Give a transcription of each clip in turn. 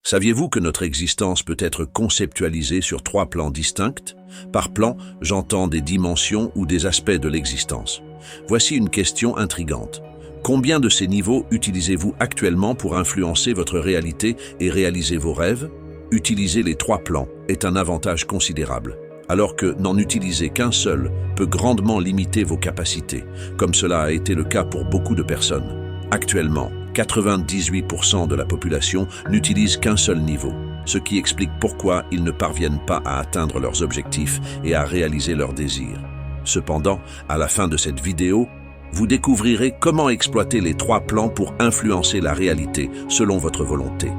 Saviez-vous que notre existence peut être conceptualisée sur 3 plans distincts? Par plan, j'entends des dimensions ou des aspects de l'existence. Voici une question intrigante. Combien de ces niveaux utilisez-vous actuellement pour influencer votre réalité et réaliser vos rêves? Utiliser les 3 plans est un avantage considérable, alors que n'en utiliser qu'un seul peut grandement limiter vos capacités, comme cela a été le cas pour beaucoup de personnes. Actuellement, 98% de la population n'utilise qu'un seul niveau, ce qui explique pourquoi ils ne parviennent pas à atteindre leurs objectifs et à réaliser leurs désirs. Cependant, à la fin de cette vidéo, vous découvrirez comment exploiter les 3 plans pour influencer la réalité selon votre volonté.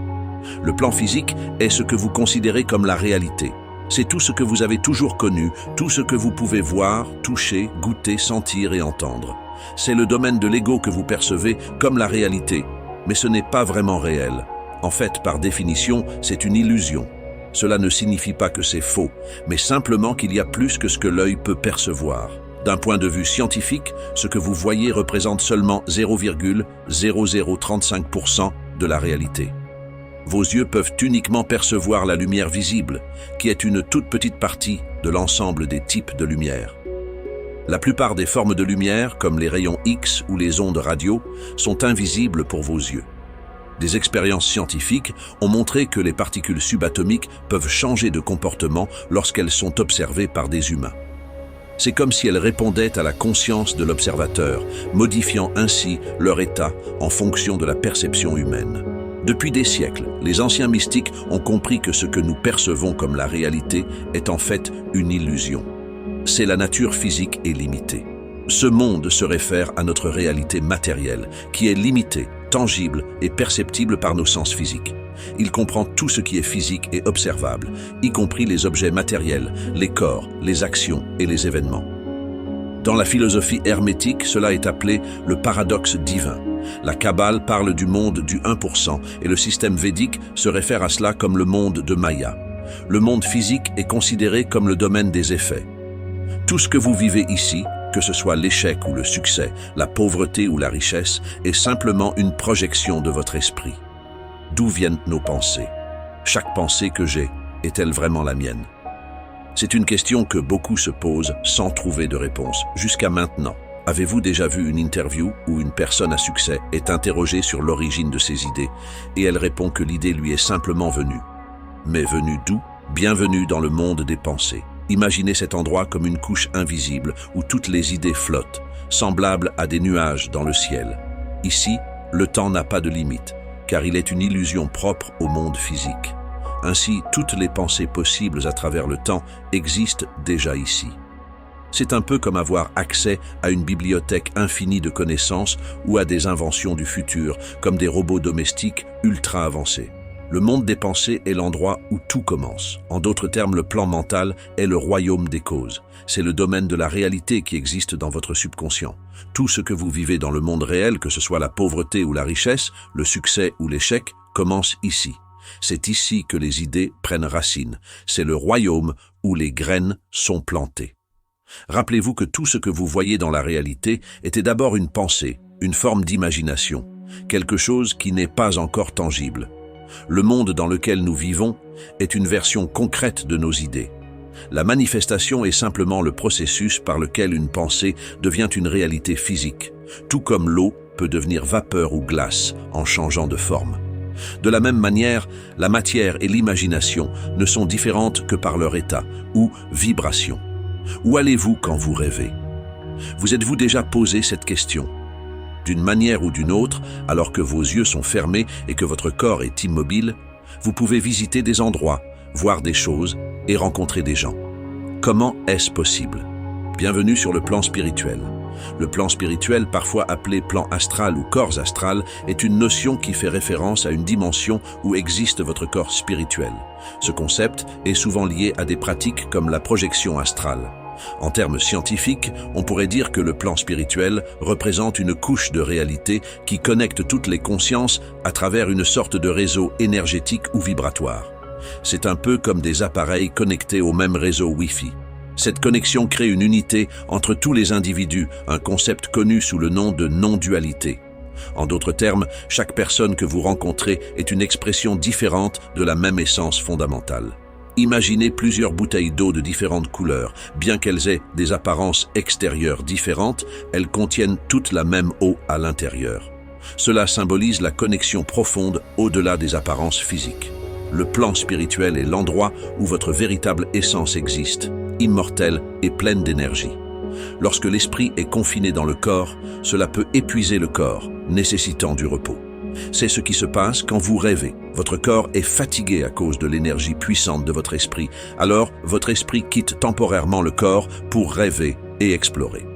Le plan physique est ce que vous considérez comme la réalité. C'est tout ce que vous avez toujours connu, tout ce que vous pouvez voir, toucher, goûter, sentir et entendre. C'est le domaine de l'ego que vous percevez comme la réalité, mais ce n'est pas vraiment réel. En fait, par définition, c'est une illusion. Cela ne signifie pas que c'est faux, mais simplement qu'il y a plus que ce que l'œil peut percevoir. D'un point de vue scientifique, ce que vous voyez représente seulement 0,0035% de la réalité. Vos yeux peuvent uniquement percevoir la lumière visible, qui est une toute petite partie de l'ensemble des types de lumière. La plupart des formes de lumière, comme les rayons X ou les ondes radio, sont invisibles pour vos yeux. Des expériences scientifiques ont montré que les particules subatomiques peuvent changer de comportement lorsqu'elles sont observées par des humains. C'est comme si elles répondaient à la conscience de l'observateur, modifiant ainsi leur état en fonction de la perception humaine. Depuis des siècles, les anciens mystiques ont compris que ce que nous percevons comme la réalité est en fait une illusion. C'est la nature physique est limitée. Ce monde se réfère à notre réalité matérielle, qui est limitée, tangible et perceptible par nos sens physiques. Il comprend tout ce qui est physique et observable, y compris les objets matériels, les corps, les actions et les événements. Dans la philosophie hermétique, cela est appelé le paradoxe divin. La Kabbale parle du monde du 1% et le système védique se réfère à cela comme le monde de Maya. Le monde physique est considéré comme le domaine des effets. Tout ce que vous vivez ici, que ce soit l'échec ou le succès, la pauvreté ou la richesse, est simplement une projection de votre esprit. D'où viennent nos pensées? Chaque pensée que j'ai, est-elle vraiment la mienne? C'est une question que beaucoup se posent sans trouver de réponse, jusqu'à maintenant. Avez-vous déjà vu une interview où une personne à succès est interrogée sur l'origine de ses idées et elle répond que l'idée lui est simplement venue? Mais venue d'où? Bienvenue dans le monde des pensées. Imaginez cet endroit comme une couche invisible où toutes les idées flottent, semblables à des nuages dans le ciel. Ici, le temps n'a pas de limite, car il est une illusion propre au monde physique. Ainsi, toutes les pensées possibles à travers le temps existent déjà ici. C'est un peu comme avoir accès à une bibliothèque infinie de connaissances ou à des inventions du futur, comme des robots domestiques ultra avancés. Le monde des pensées est l'endroit où tout commence. En d'autres termes, le plan mental est le royaume des causes. C'est le domaine de la réalité qui existe dans votre subconscient. Tout ce que vous vivez dans le monde réel, que ce soit la pauvreté ou la richesse, le succès ou l'échec, commence ici. C'est ici que les idées prennent racine. C'est le royaume où les graines sont plantées. Rappelez-vous que tout ce que vous voyez dans la réalité était d'abord une pensée, une forme d'imagination, quelque chose qui n'est pas encore tangible. Le monde dans lequel nous vivons est une version concrète de nos idées. La manifestation est simplement le processus par lequel une pensée devient une réalité physique, tout comme l'eau peut devenir vapeur ou glace en changeant de forme. De la même manière, la matière et l'imagination ne sont différentes que par leur état ou vibration. Où allez-vous quand vous rêvez? Vous êtes-vous déjà posé cette question? D'une manière ou d'une autre, alors que vos yeux sont fermés et que votre corps est immobile, vous pouvez visiter des endroits, voir des choses et rencontrer des gens. Comment est-ce possible? Bienvenue sur le plan spirituel. Le plan spirituel, parfois appelé plan astral ou corps astral, est une notion qui fait référence à une dimension où existe votre corps spirituel. Ce concept est souvent lié à des pratiques comme la projection astrale. En termes scientifiques, on pourrait dire que le plan spirituel représente une couche de réalité qui connecte toutes les consciences à travers une sorte de réseau énergétique ou vibratoire. C'est un peu comme des appareils connectés au même réseau Wi-Fi. Cette connexion crée une unité entre tous les individus, un concept connu sous le nom de non-dualité. En d'autres termes, chaque personne que vous rencontrez est une expression différente de la même essence fondamentale. Imaginez plusieurs bouteilles d'eau de différentes couleurs. Bien qu'elles aient des apparences extérieures différentes, elles contiennent toute la même eau à l'intérieur. Cela symbolise la connexion profonde au-delà des apparences physiques. Le plan spirituel est l'endroit où votre véritable essence existe, immortelle et pleine d'énergie. Lorsque l'esprit est confiné dans le corps, cela peut épuiser le corps, nécessitant du repos. C'est ce qui se passe quand vous rêvez. Votre corps est fatigué à cause de l'énergie puissante de votre esprit. Alors, votre esprit quitte temporairement le corps pour rêver et explorer.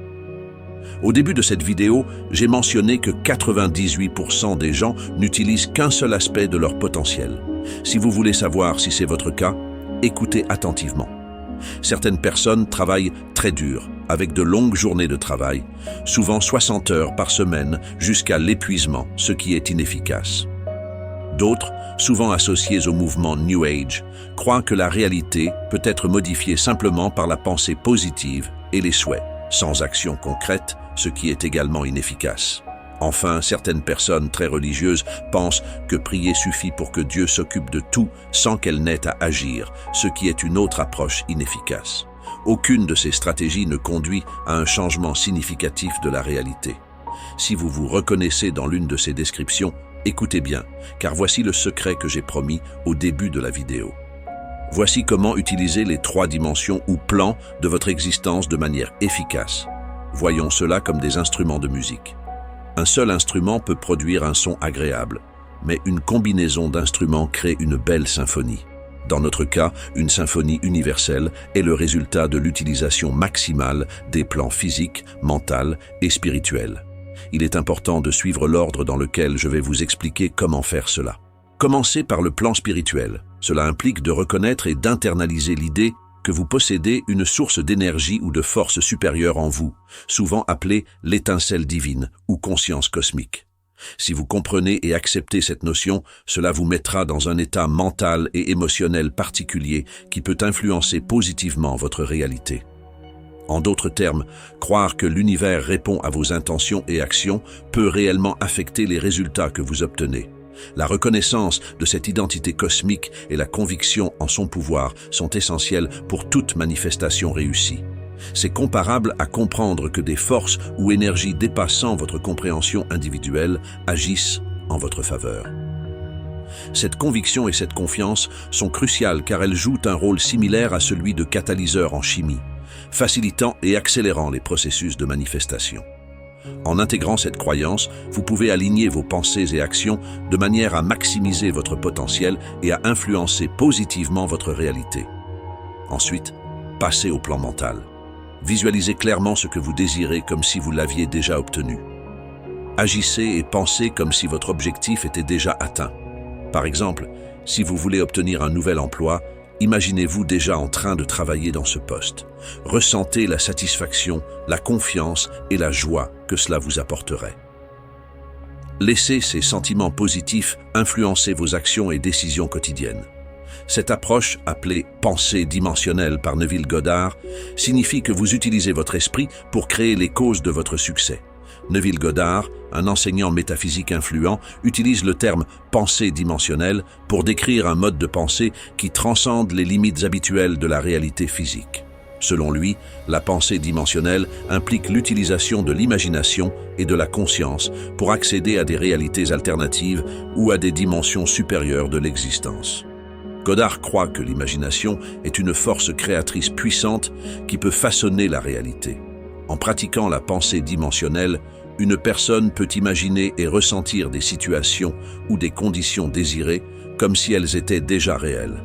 Au début de cette vidéo, j'ai mentionné que 98% des gens n'utilisent qu'un seul aspect de leur potentiel. Si vous voulez savoir si c'est votre cas, écoutez attentivement. Certaines personnes travaillent très dur, avec de longues journées de travail, souvent 60 heures par semaine, jusqu'à l'épuisement, ce qui est inefficace. D'autres, souvent associés au mouvement New Age, croient que la réalité peut être modifiée simplement par la pensée positive et les souhaits, sans action concrète, ce qui est également inefficace. Enfin, certaines personnes très religieuses pensent que prier suffit pour que Dieu s'occupe de tout sans qu'elle n'ait à agir, ce qui est une autre approche inefficace. Aucune de ces stratégies ne conduit à un changement significatif de la réalité. Si vous vous reconnaissez dans l'une de ces descriptions, écoutez bien, car voici le secret que j'ai promis au début de la vidéo. Voici comment utiliser les 3 dimensions ou plans de votre existence de manière efficace. Voyons cela comme des instruments de musique. Un seul instrument peut produire un son agréable, mais une combinaison d'instruments crée une belle symphonie. Dans notre cas, une symphonie universelle est le résultat de l'utilisation maximale des plans physiques, mentaux et spirituels. Il est important de suivre l'ordre dans lequel je vais vous expliquer comment faire cela. Commencez par le plan spirituel. Cela implique de reconnaître et d'internaliser l'idée que vous possédez une source d'énergie ou de force supérieure en vous, souvent appelée l'étincelle divine ou conscience cosmique. Si vous comprenez et acceptez cette notion, cela vous mettra dans un état mental et émotionnel particulier qui peut influencer positivement votre réalité. En d'autres termes, croire que l'univers répond à vos intentions et actions peut réellement affecter les résultats que vous obtenez. La reconnaissance de cette identité cosmique et la conviction en son pouvoir sont essentielles pour toute manifestation réussie. C'est comparable à comprendre que des forces ou énergies dépassant votre compréhension individuelle agissent en votre faveur. Cette conviction et cette confiance sont cruciales car elles jouent un rôle similaire à celui de catalyseur en chimie, facilitant et accélérant les processus de manifestation. En intégrant cette croyance, vous pouvez aligner vos pensées et actions de manière à maximiser votre potentiel et à influencer positivement votre réalité. Ensuite, passez au plan mental. Visualisez clairement ce que vous désirez comme si vous l'aviez déjà obtenu. Agissez et pensez comme si votre objectif était déjà atteint. Par exemple, si vous voulez obtenir un nouvel emploi, imaginez-vous déjà en train de travailler dans ce poste. Ressentez la satisfaction, la confiance et la joie que cela vous apporterait. Laissez ces sentiments positifs influencer vos actions et décisions quotidiennes. Cette approche, appelée « pensée dimensionnelle » par Neville Goddard, signifie que vous utilisez votre esprit pour créer les causes de votre succès. Neville Goddard, un enseignant métaphysique influent, utilise le terme « pensée dimensionnelle » pour décrire un mode de pensée qui transcende les limites habituelles de la réalité physique. Selon lui, la pensée dimensionnelle implique l'utilisation de l'imagination et de la conscience pour accéder à des réalités alternatives ou à des dimensions supérieures de l'existence. Goddard croit que l'imagination est une force créatrice puissante qui peut façonner la réalité. En pratiquant la pensée dimensionnelle, une personne peut imaginer et ressentir des situations ou des conditions désirées comme si elles étaient déjà réelles.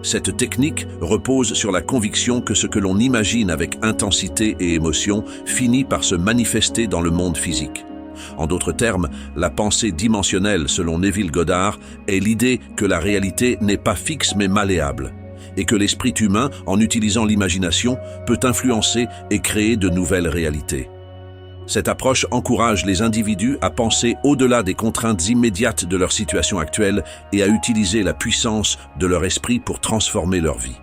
Cette technique repose sur la conviction que ce que l'on imagine avec intensité et émotion finit par se manifester dans le monde physique. En d'autres termes, la pensée dimensionnelle, selon Neville Goddard, est l'idée que la réalité n'est pas fixe mais malléable, et que l'esprit humain, en utilisant l'imagination, peut influencer et créer de nouvelles réalités. Cette approche encourage les individus à penser au-delà des contraintes immédiates de leur situation actuelle et à utiliser la puissance de leur esprit pour transformer leur vie.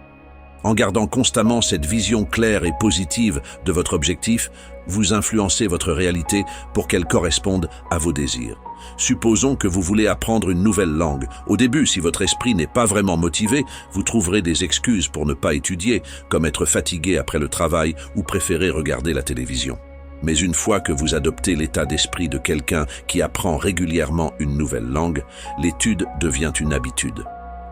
En gardant constamment cette vision claire et positive de votre objectif, Vous influencez votre réalité pour qu'elle corresponde à vos désirs. Supposons que vous voulez apprendre une nouvelle langue. Au début, si votre esprit n'est pas vraiment motivé, vous trouverez des excuses pour ne pas étudier, comme être fatigué après le travail ou préférer regarder la télévision. Mais une fois que vous adoptez l'état d'esprit de quelqu'un qui apprend régulièrement une nouvelle langue, l'étude devient une habitude.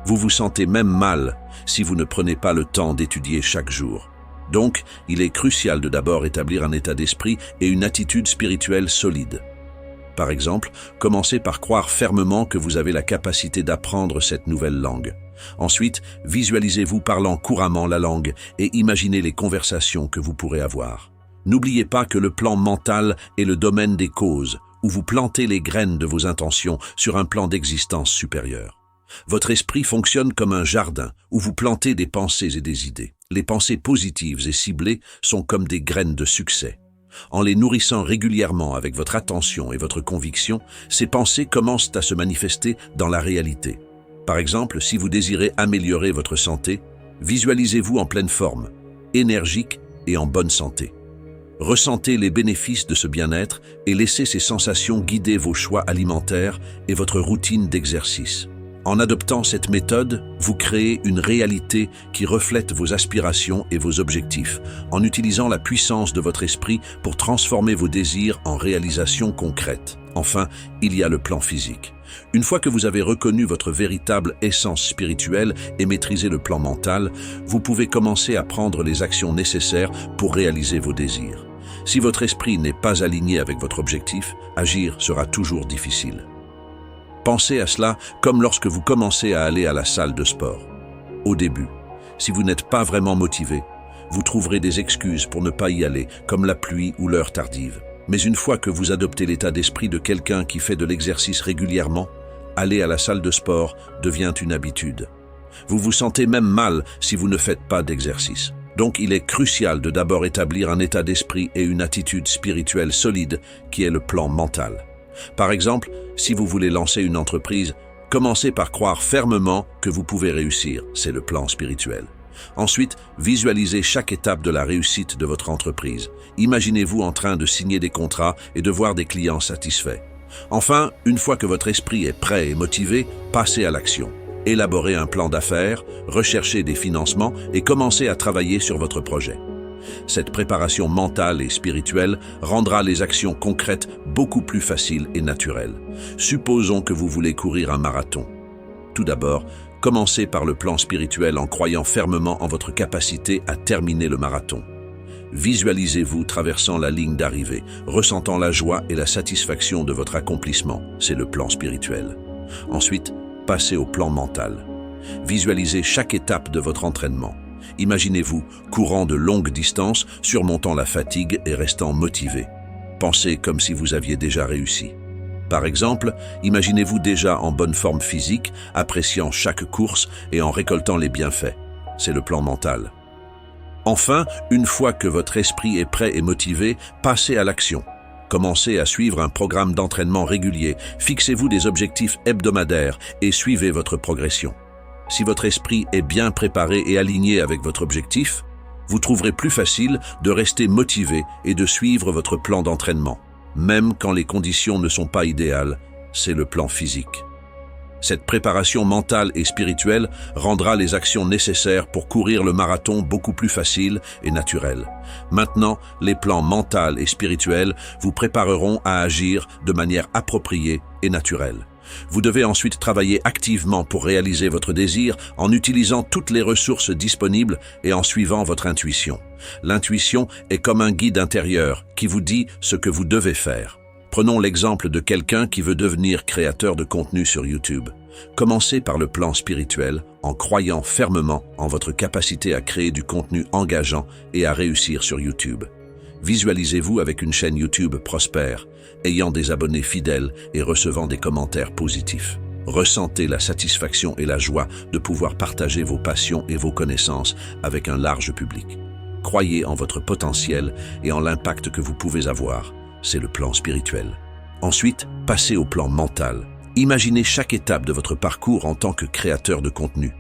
Vous vous sentez même mal si vous ne prenez pas le temps d'étudier chaque jour. Donc, il est crucial de d'abord établir un état d'esprit et une attitude spirituelle solide. Par exemple, commencez par croire fermement que vous avez la capacité d'apprendre cette nouvelle langue. Ensuite, visualisez-vous parlant couramment la langue et imaginez les conversations que vous pourrez avoir. N'oubliez pas que le plan mental est le domaine des causes, où vous plantez les graines de vos intentions sur un plan d'existence supérieur. Votre esprit fonctionne comme un jardin où vous plantez des pensées et des idées. Les pensées positives et ciblées sont comme des graines de succès. En les nourrissant régulièrement avec votre attention et votre conviction, ces pensées commencent à se manifester dans la réalité. Par exemple, si vous désirez améliorer votre santé, visualisez-vous en pleine forme, énergique et en bonne santé. Ressentez les bénéfices de ce bien-être et laissez ces sensations guider vos choix alimentaires et votre routine d'exercice. En adoptant cette méthode, vous créez une réalité qui reflète vos aspirations et vos objectifs, en utilisant la puissance de votre esprit pour transformer vos désirs en réalisations concrètes. Enfin, il y a le plan physique. Une fois que vous avez reconnu votre véritable essence spirituelle et maîtrisé le plan mental, vous pouvez commencer à prendre les actions nécessaires pour réaliser vos désirs. Si votre esprit n'est pas aligné avec votre objectif, agir sera toujours difficile. Pensez à cela comme lorsque vous commencez à aller à la salle de sport. Au début, si vous n'êtes pas vraiment motivé, vous trouverez des excuses pour ne pas y aller, comme la pluie ou l'heure tardive. Mais une fois que vous adoptez l'état d'esprit de quelqu'un qui fait de l'exercice régulièrement, aller à la salle de sport devient une habitude. Vous vous sentez même mal si vous ne faites pas d'exercice. Donc il est crucial de d'abord établir un état d'esprit et une attitude spirituelle solide qui est le plan mental. Par exemple, si vous voulez lancer une entreprise, commencez par croire fermement que vous pouvez réussir, c'est le plan spirituel. Ensuite, visualisez chaque étape de la réussite de votre entreprise. Imaginez-vous en train de signer des contrats et de voir des clients satisfaits. Enfin, une fois que votre esprit est prêt et motivé, passez à l'action. Élaborez un plan d'affaires, recherchez des financements et commencez à travailler sur votre projet. Cette préparation mentale et spirituelle rendra les actions concrètes beaucoup plus faciles et naturelles. Supposons que vous voulez courir un marathon. Tout d'abord, commencez par le plan spirituel en croyant fermement en votre capacité à terminer le marathon. Visualisez-vous traversant la ligne d'arrivée, ressentant la joie et la satisfaction de votre accomplissement, c'est le plan spirituel. Ensuite, passez au plan mental. Visualisez chaque étape de votre entraînement. Imaginez-vous courant de longues distances, surmontant la fatigue et restant motivé. Pensez comme si vous aviez déjà réussi. Par exemple, imaginez-vous déjà en bonne forme physique, appréciant chaque course et en récoltant les bienfaits. C'est le plan mental. Enfin, une fois que votre esprit est prêt et motivé, passez à l'action. Commencez à suivre un programme d'entraînement régulier, fixez-vous des objectifs hebdomadaires et suivez votre progression. Si votre esprit est bien préparé et aligné avec votre objectif, vous trouverez plus facile de rester motivé et de suivre votre plan d'entraînement. Même quand les conditions ne sont pas idéales, c'est le plan physique. Cette préparation mentale et spirituelle rendra les actions nécessaires pour courir le marathon beaucoup plus faciles et naturelles. Maintenant, les plans mental et spirituels vous prépareront à agir de manière appropriée et naturelle. Vous devez ensuite travailler activement pour réaliser votre désir en utilisant toutes les ressources disponibles et en suivant votre intuition. L'intuition est comme un guide intérieur qui vous dit ce que vous devez faire. Prenons l'exemple de quelqu'un qui veut devenir créateur de contenu sur YouTube. Commencez par le plan spirituel en croyant fermement en votre capacité à créer du contenu engageant et à réussir sur YouTube. Visualisez-vous avec une chaîne YouTube prospère, ayant des abonnés fidèles et recevant des commentaires positifs. Ressentez la satisfaction et la joie de pouvoir partager vos passions et vos connaissances avec un large public. Croyez en votre potentiel et en l'impact que vous pouvez avoir. C'est le plan spirituel. Ensuite, passez au plan mental. Imaginez chaque étape de votre parcours en tant que créateur de contenu.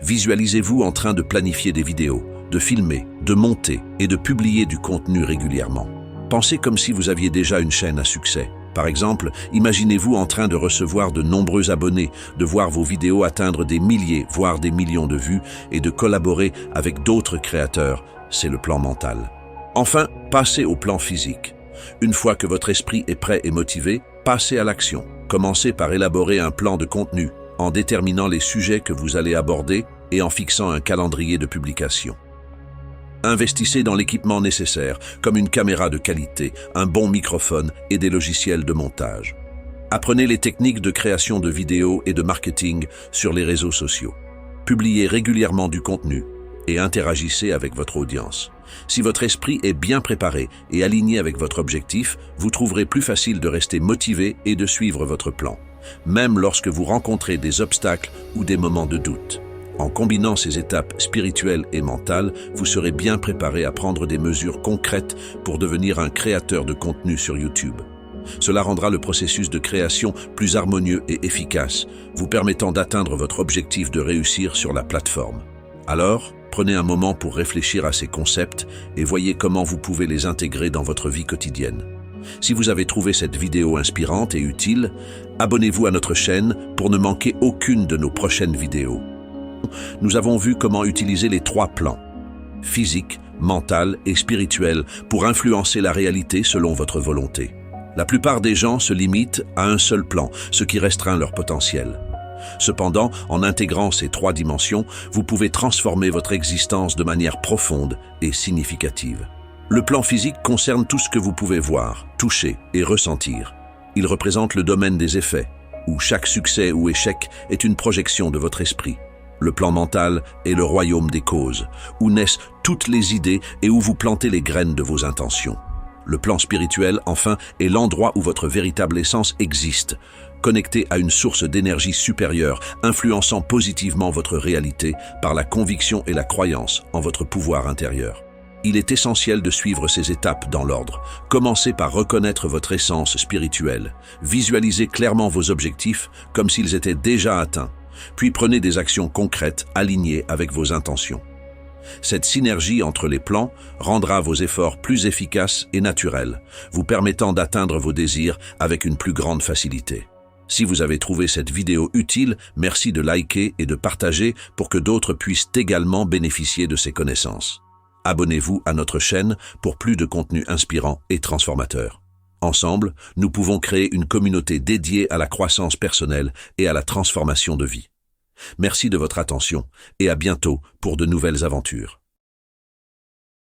Visualisez-vous en train de planifier des vidéos, de filmer, de monter et de publier du contenu régulièrement. Pensez comme si vous aviez déjà une chaîne à succès. Par exemple, imaginez-vous en train de recevoir de nombreux abonnés, de voir vos vidéos atteindre des milliers, voire des millions de vues, et de collaborer avec d'autres créateurs. C'est le plan mental. Enfin, passez au plan physique. Une fois que votre esprit est prêt et motivé, passez à l'action. Commencez par élaborer un plan de contenu, en déterminant les sujets que vous allez aborder et en fixant un calendrier de publication. Investissez dans l'équipement nécessaire, comme une caméra de qualité, un bon microphone et des logiciels de montage. Apprenez les techniques de création de vidéos et de marketing sur les réseaux sociaux. Publiez régulièrement du contenu et interagissez avec votre audience. Si votre esprit est bien préparé et aligné avec votre objectif, vous trouverez plus facile de rester motivé et de suivre votre plan, même lorsque vous rencontrez des obstacles ou des moments de doute. En combinant ces étapes spirituelles et mentales, vous serez bien préparé à prendre des mesures concrètes pour devenir un créateur de contenu sur YouTube. Cela rendra le processus de création plus harmonieux et efficace, vous permettant d'atteindre votre objectif de réussir sur la plateforme. Alors, prenez un moment pour réfléchir à ces concepts et voyez comment vous pouvez les intégrer dans votre vie quotidienne. Si vous avez trouvé cette vidéo inspirante et utile, abonnez-vous à notre chaîne pour ne manquer aucune de nos prochaines vidéos. Nous avons vu comment utiliser les 3 plans, physique, mental et spirituel, pour influencer la réalité selon votre volonté. La plupart des gens se limitent à un seul plan, ce qui restreint leur potentiel. Cependant, en intégrant ces 3 dimensions, vous pouvez transformer votre existence de manière profonde et significative. Le plan physique concerne tout ce que vous pouvez voir, toucher et ressentir. Il représente le domaine des effets, où chaque succès ou échec est une projection de votre esprit. Le plan mental est le royaume des causes, où naissent toutes les idées et où vous plantez les graines de vos intentions. Le plan spirituel, enfin, est l'endroit où votre véritable essence existe, connecté à une source d'énergie supérieure, influençant positivement votre réalité par la conviction et la croyance en votre pouvoir intérieur. Il est essentiel de suivre ces étapes dans l'ordre. Commencez par reconnaître votre essence spirituelle. Visualisez clairement vos objectifs comme s'ils étaient déjà atteints. Puis prenez des actions concrètes alignées avec vos intentions. Cette synergie entre les plans rendra vos efforts plus efficaces et naturels, vous permettant d'atteindre vos désirs avec une plus grande facilité. Si vous avez trouvé cette vidéo utile, merci de liker et de partager pour que d'autres puissent également bénéficier de ces connaissances. Abonnez-vous à notre chaîne pour plus de contenu inspirant et transformateur. Ensemble, nous pouvons créer une communauté dédiée à la croissance personnelle et à la transformation de vie. Merci de votre attention et à bientôt pour de nouvelles aventures.